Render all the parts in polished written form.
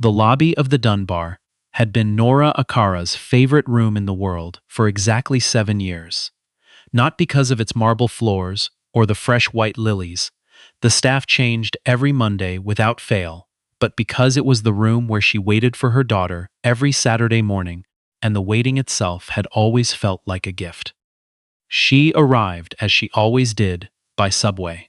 The lobby of the Dunbar had been Nora Achara's favorite room in the world for exactly 7 years. Not because of its marble floors or the fresh white lilies. The staff changed every Monday without fail, but because it was the room where she waited for her daughter every Saturday morning, and the waiting itself had always felt like a gift. She arrived, as she always did, by subway.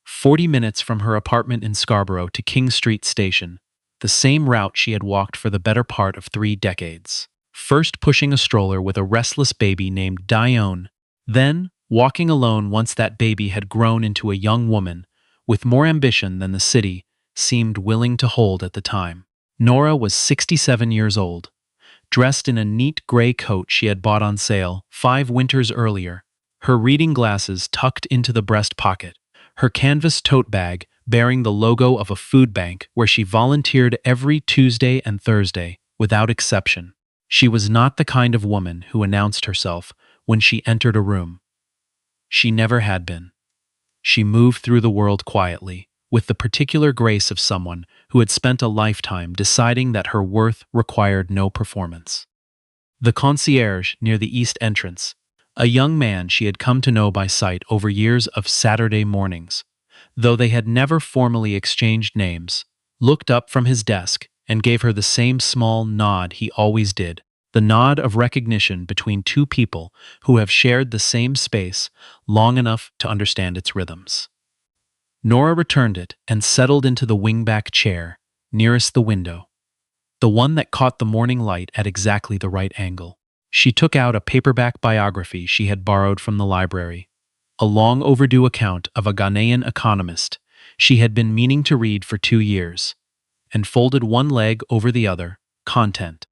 40 minutes from her apartment in Scarborough to King Street Station, the same route she had walked for the better part of 3 decades. First pushing a stroller with a restless baby named Dione, then walking alone once that baby had grown into a young woman with more ambition than the city seemed willing to hold at the time. Nora was 67 years old, dressed in a neat gray coat she had bought on sale 5 winters earlier, her reading glasses tucked into the breast pocket, her canvas tote bag bearing the logo of a food bank where she volunteered every Tuesday and Thursday without exception. She was not the kind of woman who announced herself when she entered a room. She never had been. She moved through the world quietly, with the particular grace of someone who had spent a lifetime deciding that her worth required no performance. The concierge near the east entrance, a young man she had come to know by sight over years of Saturday mornings, though they had never formally exchanged names, looked up from his desk and gave her the same small nod he always did, the nod of recognition between two people who have shared the same space long enough to understand its rhythms. Nora returned it and settled into the wingback chair nearest the window, the one that caught the morning light at exactly the right angle. She took out a paperback biography she had borrowed from the library, a long overdue account of a Ghanaian economist she had been meaning to read for 2 years, and folded one leg over the other, content.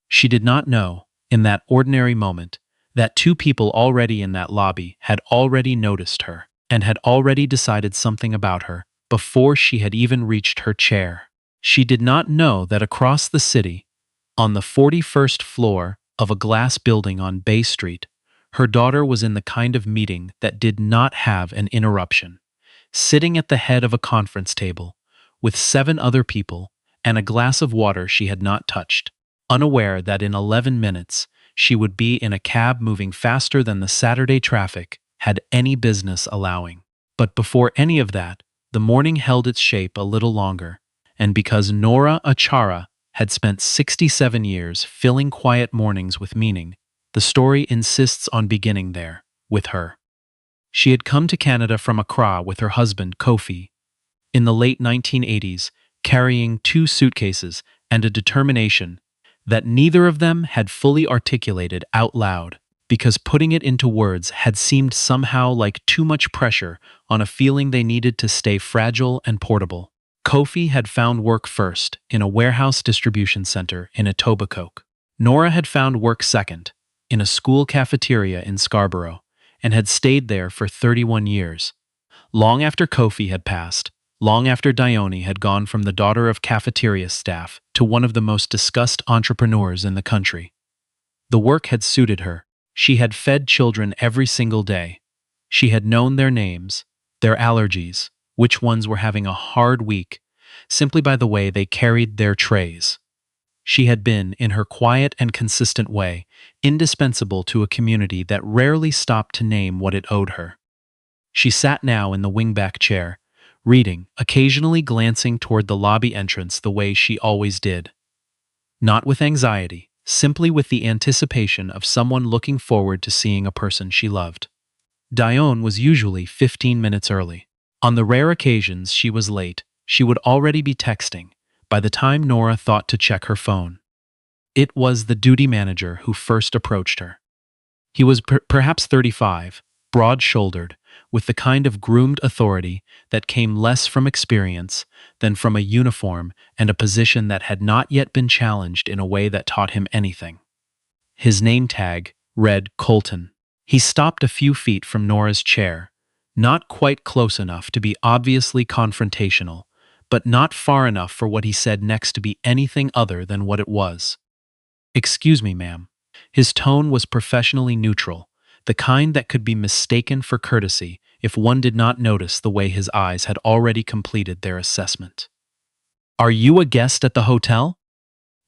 She did not know, in that ordinary moment, that 2 people already in that lobby had already noticed her and had already decided something about her before she had even reached her chair. She did not know that across the city, on the 41st floor of a glass building on Bay Street, her daughter was in the kind of meeting that did not have an interruption, sitting at the head of a conference table with 7 other people and a glass of water she had not touched, unaware that in 11 minutes she would be in a cab moving faster than the Saturday traffic had any business allowing. But before any of that, the morning held its shape a little longer, and because Nora Achara had spent 67 years filling quiet mornings with meaning, the story insists on beginning there, with her. She had come to Canada from Accra with her husband, Kofi, in the late 1980s, carrying 2 suitcases and a determination that neither of them had fully articulated out loud, because putting it into words had seemed somehow like too much pressure on a feeling they needed to stay fragile and portable. Kofi had found work first in a warehouse distribution center in Etobicoke. Nora had found work second, in a school cafeteria in Scarborough, and had stayed there for 31 years. Long after Kofi had passed, long after Dione had gone from the daughter of cafeteria staff to one of the most discussed entrepreneurs in the country. The work had suited her. She had fed children every single day. She had known their names, their allergies, which ones were having a hard week, simply by the way they carried their trays. She had been, in her quiet and consistent way, indispensable to a community that rarely stopped to name what it owed her. She sat now in the wingback chair, reading, occasionally glancing toward the lobby entrance the way she always did. Not with anxiety, simply with the anticipation of someone looking forward to seeing a person she loved. Dione was usually 15 minutes early. On the rare occasions she was late, she would already be texting by the time Nora thought to check her phone. It was the duty manager who first approached her. He was perhaps 35, broad-shouldered, with the kind of groomed authority that came less from experience than from a uniform and a position that had not yet been challenged in a way that taught him anything. His name tag read Colton. He stopped a few feet from Nora's chair, not quite close enough to be obviously confrontational, but not far enough for what he said next to be anything other than what it was. "Excuse me, ma'am." His tone was professionally neutral, the kind that could be mistaken for courtesy if one did not notice the way his eyes had already completed their assessment. Are you a guest at the hotel?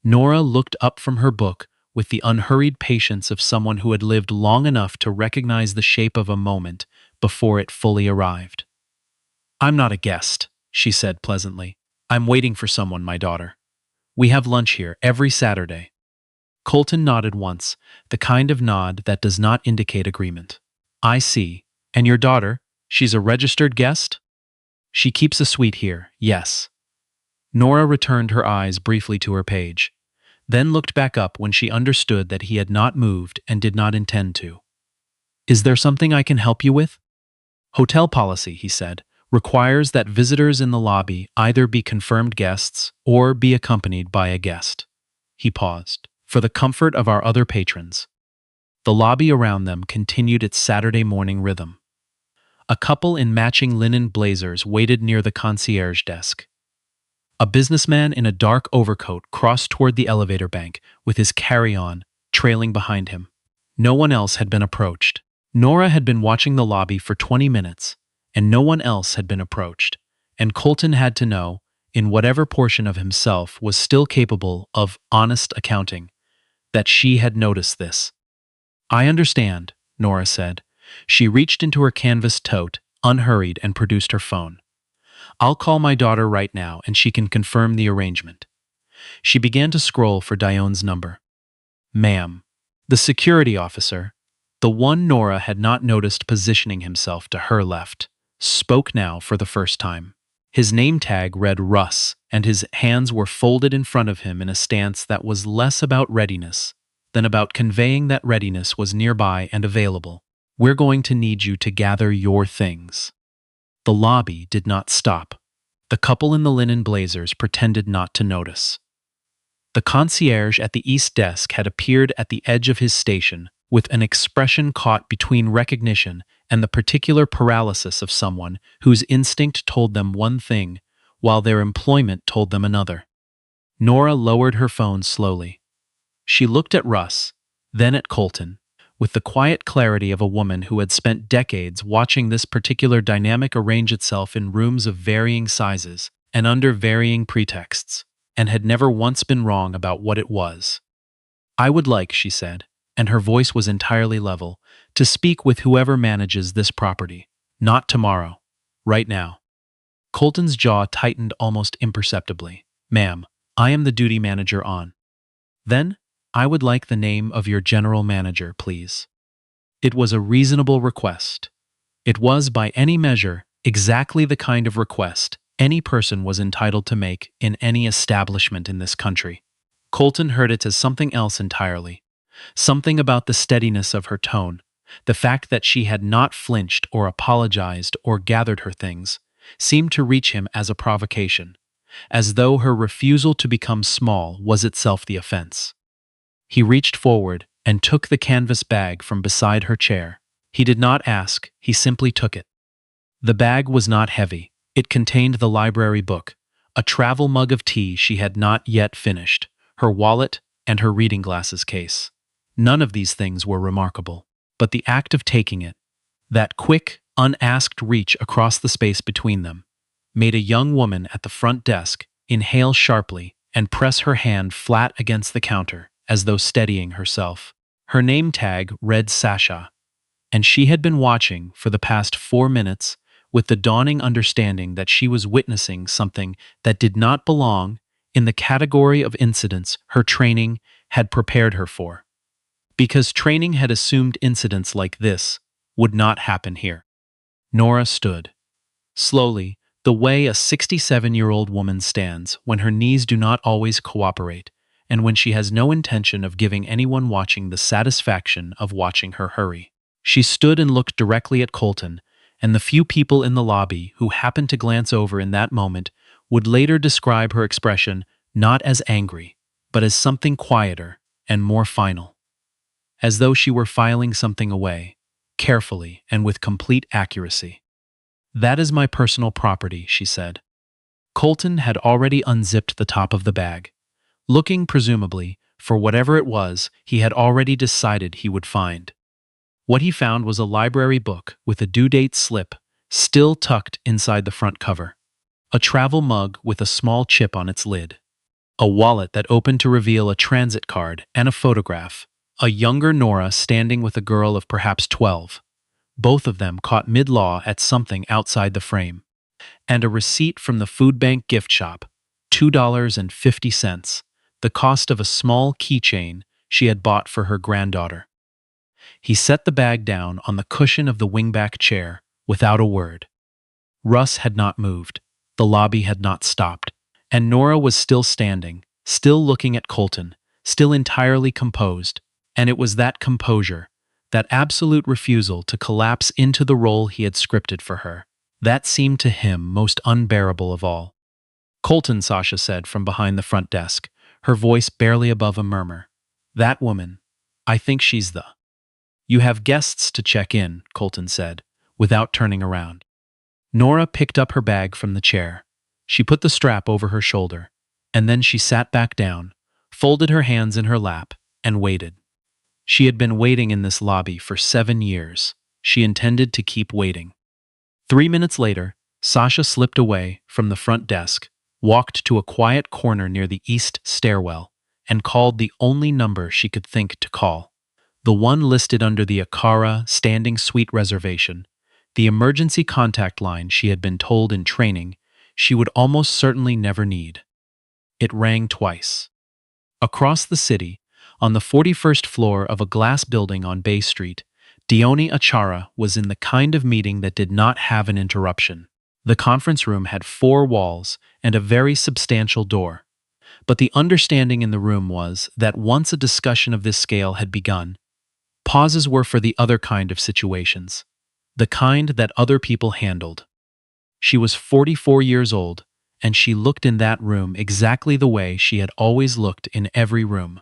Nora looked up from her book with the unhurried patience of someone who had lived long enough to recognize the shape of a moment before it fully arrived. I'm not a guest, she said pleasantly. I'm waiting for someone, my daughter. We have lunch here every Saturday. Colton nodded once, the kind of nod that does not indicate agreement. I see. And your daughter, she's a registered guest? She keeps a suite here, yes. Nora returned her eyes briefly to her page, then looked back up when she understood that he had not moved and did not intend to. Is there something I can help you with? Hotel policy, he said, requires that visitors in the lobby either be confirmed guests or be accompanied by a guest. He paused. For the comfort of our other patrons. The lobby around them continued its Saturday morning rhythm. A couple in matching linen blazers waited near the concierge desk. A businessman in a dark overcoat crossed toward the elevator bank with his carry-on trailing behind him. No one else had been approached. Nora had been watching the lobby for 20 minutes, and no one else had been approached, and Colton had to know, in whatever portion of himself was still capable of honest accounting, that she had noticed this. I understand, Nora said. She reached into her canvas tote, unhurried, and produced her phone. I'll call my daughter right now and she can confirm the arrangement. She began to scroll for Dione's number. Ma'am. The security officer, the one Nora had not noticed positioning himself to her left, spoke now for the first time. His name tag read Russ, and his hands were folded in front of him in a stance that was less about readiness than about conveying that readiness was nearby and available. We're going to need you to gather your things. The lobby did not stop. The couple in the linen blazers pretended not to notice. The concierge at the east desk had appeared at the edge of his station with an expression caught between recognition and the particular paralysis of someone whose instinct told them one thing while their employment told them another. Nora lowered her phone slowly. She looked at Russ, then at Colton, with the quiet clarity of a woman who had spent decades watching this particular dynamic arrange itself in rooms of varying sizes and under varying pretexts, and had never once been wrong about what it was. I would like, she said, and her voice was entirely level, to speak with whoever manages this property. Not tomorrow. Right now. Colton's jaw tightened almost imperceptibly. Ma'am, I am the duty manager on. Then, I would like the name of your general manager, please. It was a reasonable request. It was, by any measure, exactly the kind of request any person was entitled to make in any establishment in this country. Colton heard it as something else entirely. Something about the steadiness of her tone, the fact that she had not flinched or apologized or gathered her things, seemed to reach him as a provocation, as though her refusal to become small was itself the offense. He reached forward and took the canvas bag from beside her chair. He did not ask, he simply took it. The bag was not heavy. It contained the library book, a travel mug of tea she had not yet finished, her wallet, and her reading glasses case. None of these things were remarkable, but the act of taking it, that quick, unasked reach across the space between them, made a young woman at the front desk inhale sharply and press her hand flat against the counter, as though steadying herself. Her name tag read Sasha, and she had been watching for the past 4 minutes with the dawning understanding that she was witnessing something that did not belong in the category of incidents her training had prepared her for. Because training had assumed incidents like this would not happen here. Nora stood. Slowly, the way a 67-year-old woman stands when her knees do not always cooperate, and when she has no intention of giving anyone watching the satisfaction of watching her hurry. She stood and looked directly at Colton, and the few people in the lobby who happened to glance over in that moment would later describe her expression not as angry, but as something quieter and more final. As though she were filing something away, carefully and with complete accuracy. That is my personal property, she said. Colton had already unzipped the top of the bag, looking, presumably, for whatever it was he had already decided he would find. What he found was a library book with a due date slip still tucked inside the front cover. A travel mug with a small chip on its lid. A wallet that opened to reveal a transit card and a photograph. A younger Nora standing with a girl of perhaps 12. Both of them caught mid-law at something outside the frame. And a receipt from the food bank gift shop, $2.50, the cost of a small keychain she had bought for her granddaughter. He set the bag down on the cushion of the wingback chair without a word. Russ had not moved. The lobby had not stopped. And Nora was still standing, still looking at Colton, still entirely composed. And it was that composure, that absolute refusal to collapse into the role he had scripted for her, that seemed to him most unbearable of all. "Colton," Sasha said from behind the front desk, her voice barely above a murmur. "That woman, I think she's the—" "You have guests to check in," Colton said, without turning around. Nora picked up her bag from the chair. She put the strap over her shoulder, and then she sat back down, folded her hands in her lap, and waited. She had been waiting in this lobby for 7 years. She intended to keep waiting. 3 minutes later, Sasha slipped away from the front desk, walked to a quiet corner near the east stairwell, and called the only number she could think to call. The one listed under the Achara standing suite reservation, the emergency contact line she had been told in training she would almost certainly never need. It rang twice. Across the city, on the 41st floor of a glass building on Bay Street, Dione Achara was in the kind of meeting that did not have an interruption. The conference room had 4 walls and a very substantial door. But the understanding in the room was that once a discussion of this scale had begun, pauses were for the other kind of situations, the kind that other people handled. She was 44 years old, and she looked in that room exactly the way she had always looked in every room.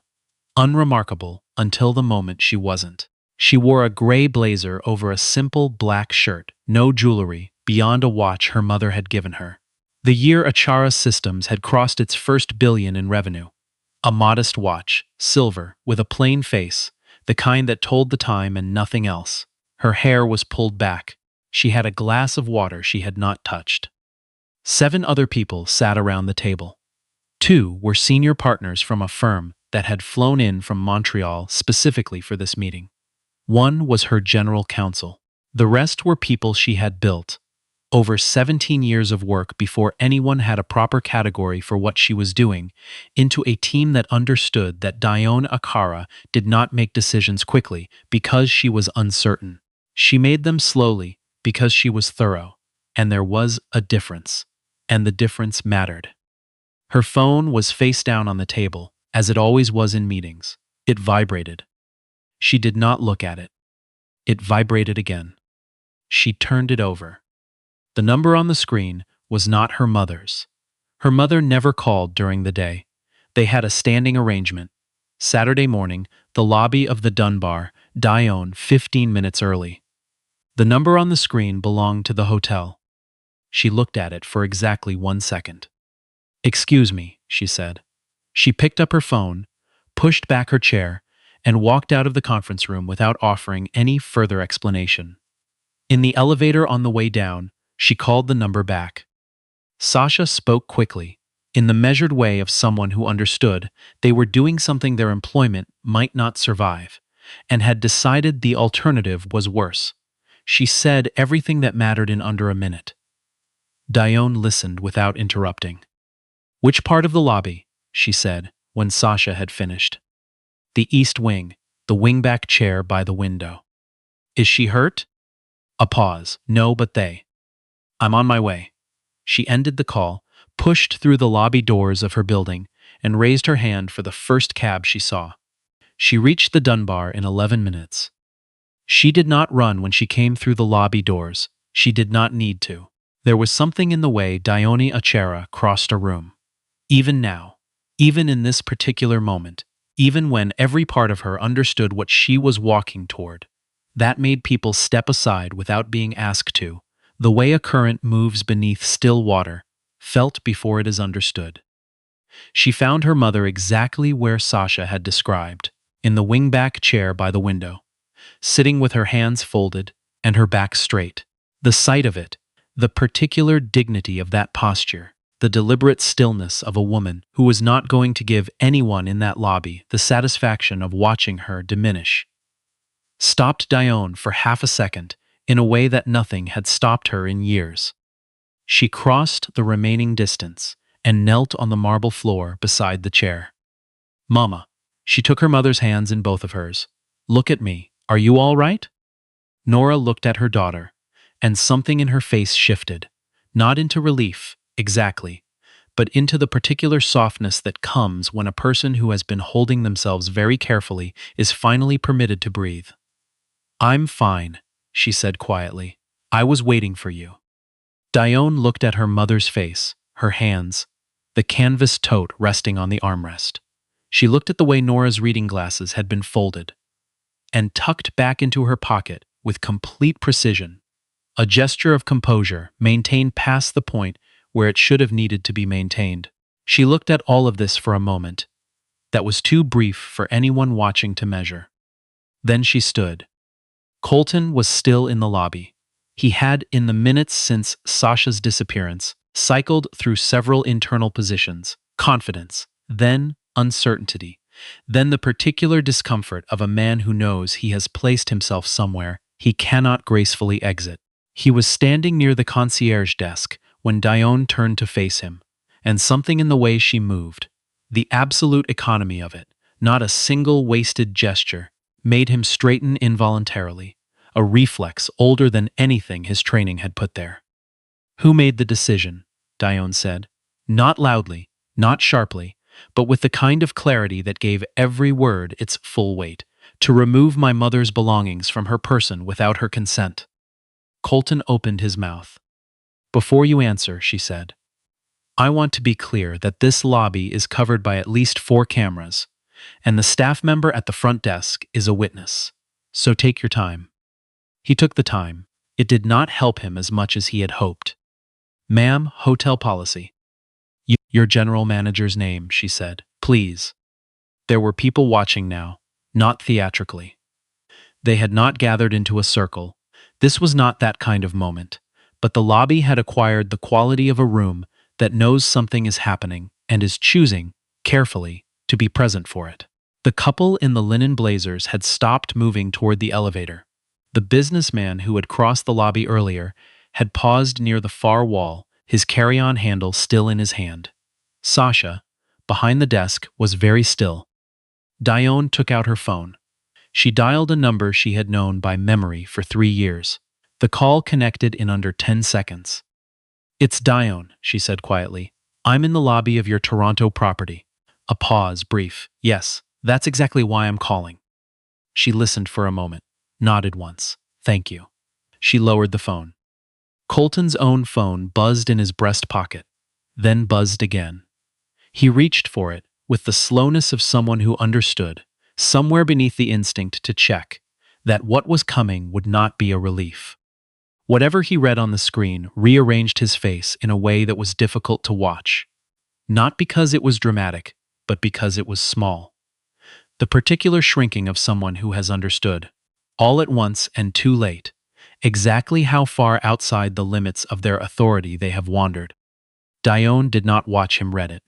Unremarkable until the moment she wasn't. She wore a gray blazer over a simple black shirt, no jewelry beyond a watch her mother had given her. The year Achara Systems had crossed its first billion in revenue. A modest watch, silver, with a plain face, the kind that told the time and nothing else. Her hair was pulled back. She had a glass of water she had not touched. 7 other people sat around the table. 2 were senior partners from a firm that had flown in from Montreal specifically for this meeting. 1 was her general counsel. The rest were people she had built. Over 17 years of work before anyone had a proper category for what she was doing, into a team that understood that Dione Achara did not make decisions quickly because she was uncertain. She made them slowly because she was thorough, and there was a difference, and the difference mattered. Her phone was face down on the table, as it always was in meetings. It vibrated. She did not look at it. It vibrated again. She turned it over. The number on the screen was not her mother's. Her mother never called during the day. They had a standing arrangement. Saturday morning, the lobby of the Dunbar, Dione, 15 minutes early. The number on the screen belonged to the hotel. She looked at it for exactly 1 second. "Excuse me," she said. She picked up her phone, pushed back her chair, and walked out of the conference room without offering any further explanation. In the elevator on the way down, she called the number back. Sasha spoke quickly, in the measured way of someone who understood they were doing something their employment might not survive, and had decided the alternative was worse. She said everything that mattered in under a minute. Dione listened without interrupting. "Which part of the lobby?" she said, when Sasha had finished. "The east wing, the wingback chair by the window." "Is she hurt?" A pause. "No, but they—" "I'm on my way." She ended the call, pushed through the lobby doors of her building, and raised her hand for the first cab she saw. She reached the Dunbar in 11 minutes. She did not run when she came through the lobby doors. She did not need to. There was something in the way Dione Achara crossed a room. Even now, even in this particular moment, even when every part of her understood what she was walking toward, that made people step aside without being asked to, the way a current moves beneath still water, felt before it is understood. She found her mother exactly where Sasha had described, in the wingback chair by the window, sitting with her hands folded and her back straight. The sight of it, The particular dignity of that posture, the deliberate stillness of a woman who was not going to give anyone in that lobby the satisfaction of watching her diminish, stopped Dione for half a second in a way that nothing had stopped her in years. She crossed the remaining distance and knelt on the marble floor beside the chair. "Mama," she took her mother's hands in both of hers. "Look at me. Are you all right?" Nora looked at her daughter, and something in her face shifted, not into relief, exactly, but into the particular softness that comes when a person who has been holding themselves very carefully is finally permitted to breathe. "I'm fine," she said quietly. "I was waiting for you." Dione looked at her mother's face, her hands, the canvas tote resting on the armrest. She looked at the way Nora's reading glasses had been folded and tucked back into her pocket with complete precision, a gesture of composure maintained past the point where it should have needed to be maintained. She looked at all of this for a moment that was too brief for anyone watching to measure. Then she stood. Colton was still in the lobby. He had, in the minutes since Sasha's disappearance, cycled through several internal positions: confidence, then uncertainty, then the particular discomfort of a man who knows he has placed himself somewhere he cannot gracefully exit. He was standing near the concierge desk when Dione turned to face him, and something in the way she moved, the absolute economy of it, not a single wasted gesture, made him straighten involuntarily, a reflex older than anything his training had put there. "Who made the decision?" Dione said. Not loudly, not sharply, but with the kind of clarity that gave every word its full weight. "To remove my mother's belongings from her person without her consent." Colton opened his mouth. "Before you answer," she said, "I want to be clear that this lobby is covered by at least 4 cameras, and the staff member at the front desk is a witness. So take your time." He took the time. It did not help him as much as he had hoped. "Ma'am, hotel policy." Your general manager's name," she said. "Please." There were people watching now, not theatrically. They had not gathered into a circle. This was not that kind of moment. But the lobby had acquired the quality of a room that knows something is happening and is choosing, carefully, to be present for it. The couple in the linen blazers had stopped moving toward the elevator. The businessman who had crossed the lobby earlier had paused near the far wall, his carry-on handle still in his hand. Sasha, behind the desk, was very still. Dione took out her phone. She dialed a number she had known by memory for 3 years. The call connected in under 10 seconds. "It's Dione," she said quietly. "I'm in the lobby of your Toronto property." A pause, brief. "Yes, that's exactly why I'm calling." She listened for a moment, nodded once. "Thank you." She lowered the phone. Colton's own phone buzzed in his breast pocket, then buzzed again. He reached for it with the slowness of someone who understood, somewhere beneath the instinct to check, that what was coming would not be a relief. Whatever he read on the screen rearranged his face in a way that was difficult to watch. Not because it was dramatic, but because it was small. The particular shrinking of someone who has understood, all at once and too late, exactly how far outside the limits of their authority they have wandered. Dione did not watch him read it.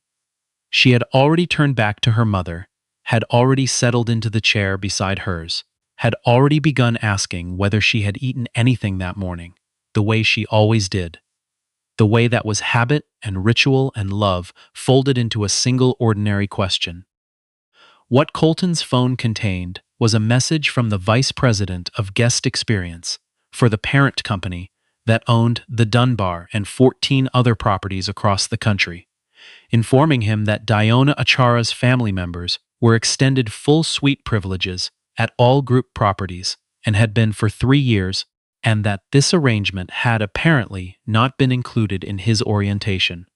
She had already turned back to her mother, had already settled into the chair beside hers, had already begun asking whether she had eaten anything that morning, the way she always did. The way that was habit and ritual and love folded into a single ordinary question. What Colton's phone contained was a message from the vice president of guest experience for the parent company that owned the Dunbar and 14 other properties across the country, informing him that Dione Achara's family members were extended full suite privileges at all group properties and had been for 3 years, and that this arrangement had apparently not been included in his orientation,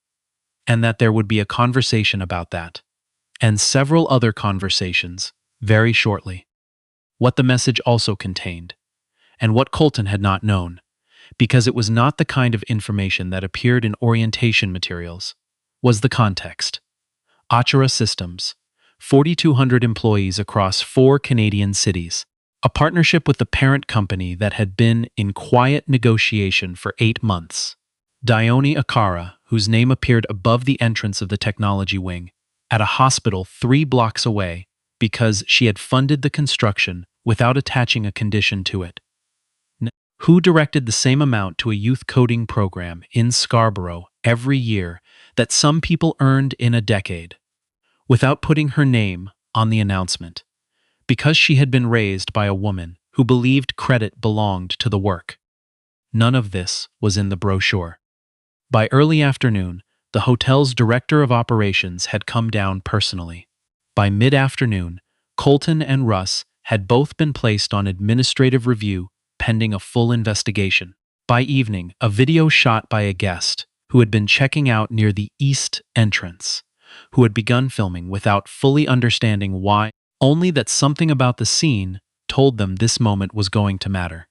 and that there would be a conversation about that, and several other conversations, very shortly. What the message also contained, and what Colton had not known, because it was not the kind of information that appeared in orientation materials, was the context. Achara Systems, 4,200 employees across 4 Canadian cities, a partnership with the parent company that had been in quiet negotiation for 8 months. Dione Achara, whose name appeared above the entrance of the technology wing, at a hospital 3 blocks away because she had funded the construction without attaching a condition to it. Who directed the same amount to a youth coding program in Scarborough every year that some people earned in a decade, without putting her name on the announcement, because she had been raised by a woman who believed credit belonged to the work. None of this was in the brochure. By early afternoon, the hotel's director of operations had come down personally. By mid-afternoon, Colton and Russ had both been placed on administrative review pending a full investigation. By evening, a video shot by a guest who had been checking out near the east entrance, who had begun filming without fully understanding why, only that something about the scene told them this moment was going to matter,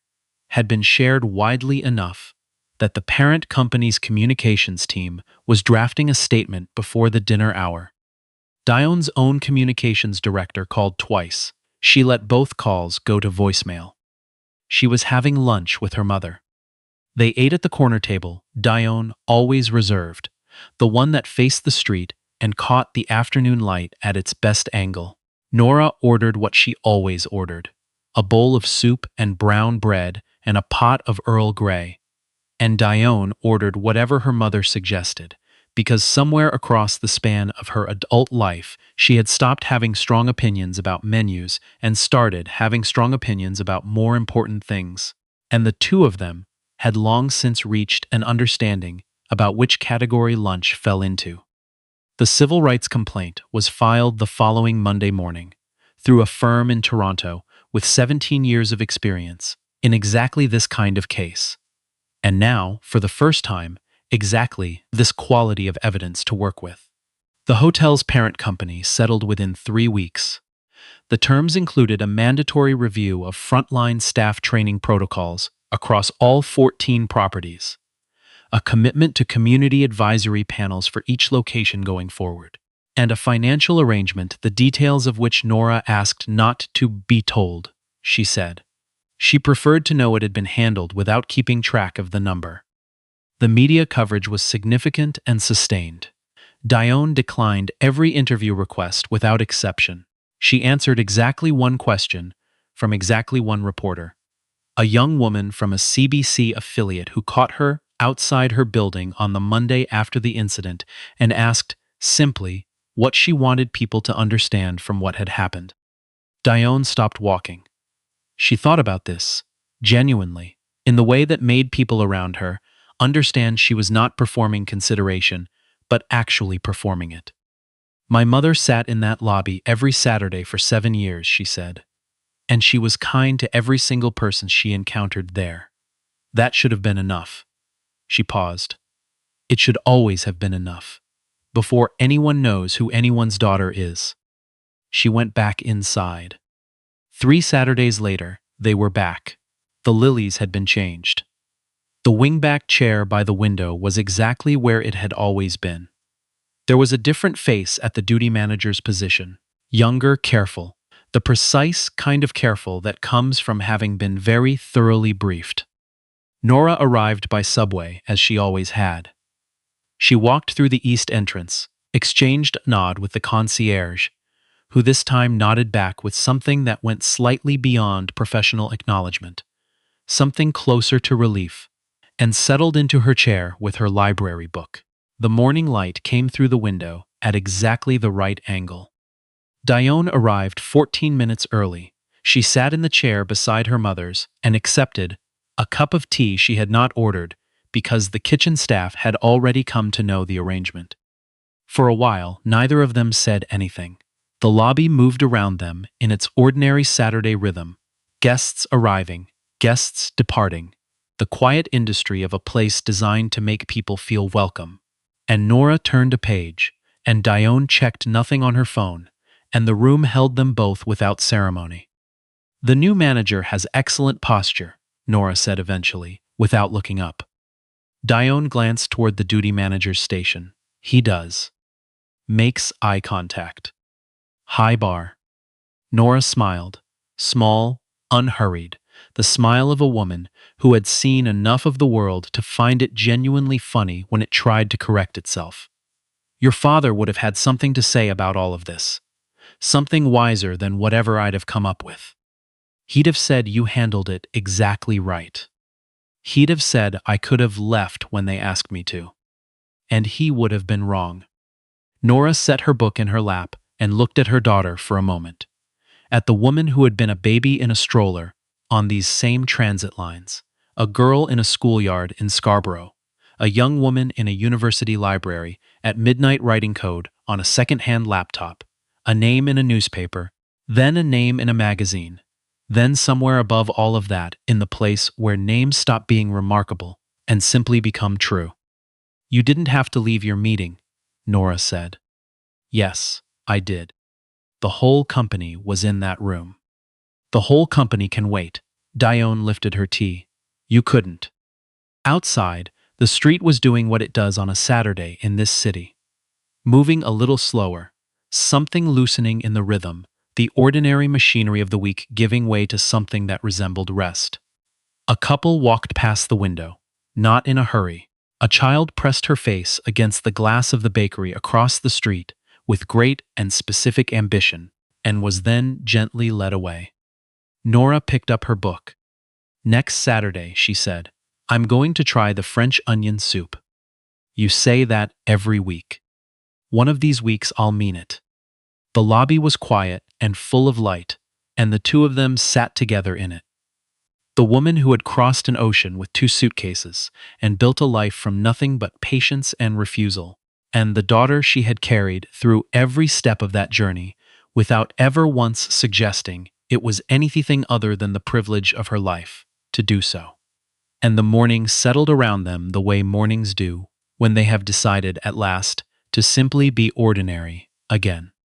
had been shared widely enough that the parent company's communications team was drafting a statement before the dinner hour. Dione's own communications director called twice. She let both calls go to voicemail. She was having lunch with her mother. They ate at the corner table, Dione always reserved, the one that faced the street and caught the afternoon light at its best angle. Nora ordered what she always ordered, a bowl of soup and brown bread and a pot of Earl Grey. And Dione ordered whatever her mother suggested, because somewhere across the span of her adult life, she had stopped having strong opinions about menus and started having strong opinions about more important things. And the two of them had long since reached an understanding about which category lunch fell into. The civil rights complaint was filed the following Monday morning through a firm in Toronto with 17 years of experience in exactly this kind of case. And now, for the first time, exactly this quality of evidence to work with. The hotel's parent company settled within 3 weeks. The terms included a mandatory review of frontline staff training protocols across all 14 properties, a commitment to community advisory panels for each location going forward, and a financial arrangement the details of which Nora asked not to be told, she said. She preferred to know it had been handled without keeping track of the number. The media coverage was significant and sustained. Dione declined every interview request without exception. She answered exactly one question from exactly one reporter, a young woman from a CBC affiliate who caught her outside her building on the Monday after the incident and asked, simply, what she wanted people to understand from what had happened. Dione stopped walking. She thought about this, genuinely, in the way that made people around her understand she was not performing consideration, but actually performing it. My mother sat in that lobby every Saturday for 7 years, she said, and she was kind to every single person she encountered there. That should have been enough. She paused. It should always have been enough. Before anyone knows who anyone's daughter is. She went back inside. 3 Saturdays later, they were back. The lilies had been changed. The wingback chair by the window was exactly where it had always been. There was a different face at the duty manager's position. Younger, careful. The precise kind of careful that comes from having been very thoroughly briefed. Nora arrived by subway, as she always had. She walked through the east entrance, exchanged a nod with the concierge, who this time nodded back with something that went slightly beyond professional acknowledgement, something closer to relief, and settled into her chair with her library book. The morning light came through the window at exactly the right angle. Dione arrived 14 minutes early. She sat in the chair beside her mother's and accepted a cup of tea she had not ordered because the kitchen staff had already come to know the arrangement. For a while, neither of them said anything. The lobby moved around them in its ordinary Saturday rhythm, guests arriving, guests departing, the quiet industry of a place designed to make people feel welcome. And Nora turned a page, and Dione checked nothing on her phone, and the room held them both without ceremony. The new manager has excellent posture, Nora said eventually, without looking up. Dione glanced toward the duty manager's station. He does. Makes eye contact. High bar. Nora smiled, small, unhurried, the smile of a woman who had seen enough of the world to find it genuinely funny when it tried to correct itself. Your father would have had something to say about all of this, something wiser than whatever I'd have come up with. He'd have said you handled it exactly right. He'd have said I could have left when they asked me to. And he would have been wrong. Nora set her book in her lap and looked at her daughter for a moment. At the woman who had been a baby in a stroller on these same transit lines, a girl in a schoolyard in Scarborough, a young woman in a university library at midnight writing code on a second-hand laptop, a name in a newspaper, then a name in a magazine, then somewhere above all of that in the place where names stop being remarkable and simply become true. You didn't have to leave your meeting, Nora said. Yes, I did. The whole company was in that room. The whole company can wait. Dione lifted her tea. You couldn't. Outside, the street was doing what it does on a Saturday in this city. Moving a little slower, something loosening in the rhythm, the ordinary machinery of the week giving way to something that resembled rest. A couple walked past the window, not in a hurry. A child pressed her face against the glass of the bakery across the street with great and specific ambition, and was then gently led away. Nora picked up her book. Next Saturday, she said, I'm going to try the French onion soup. You say that every week. One of these weeks I'll mean it. The lobby was quiet and full of light, and the two of them sat together in it. The woman who had crossed an ocean with 2 suitcases and built a life from nothing but patience and refusal, and the daughter she had carried through every step of that journey without ever once suggesting it was anything other than the privilege of her life to do so. And the morning settled around them the way mornings do when they have decided at last to simply be ordinary again.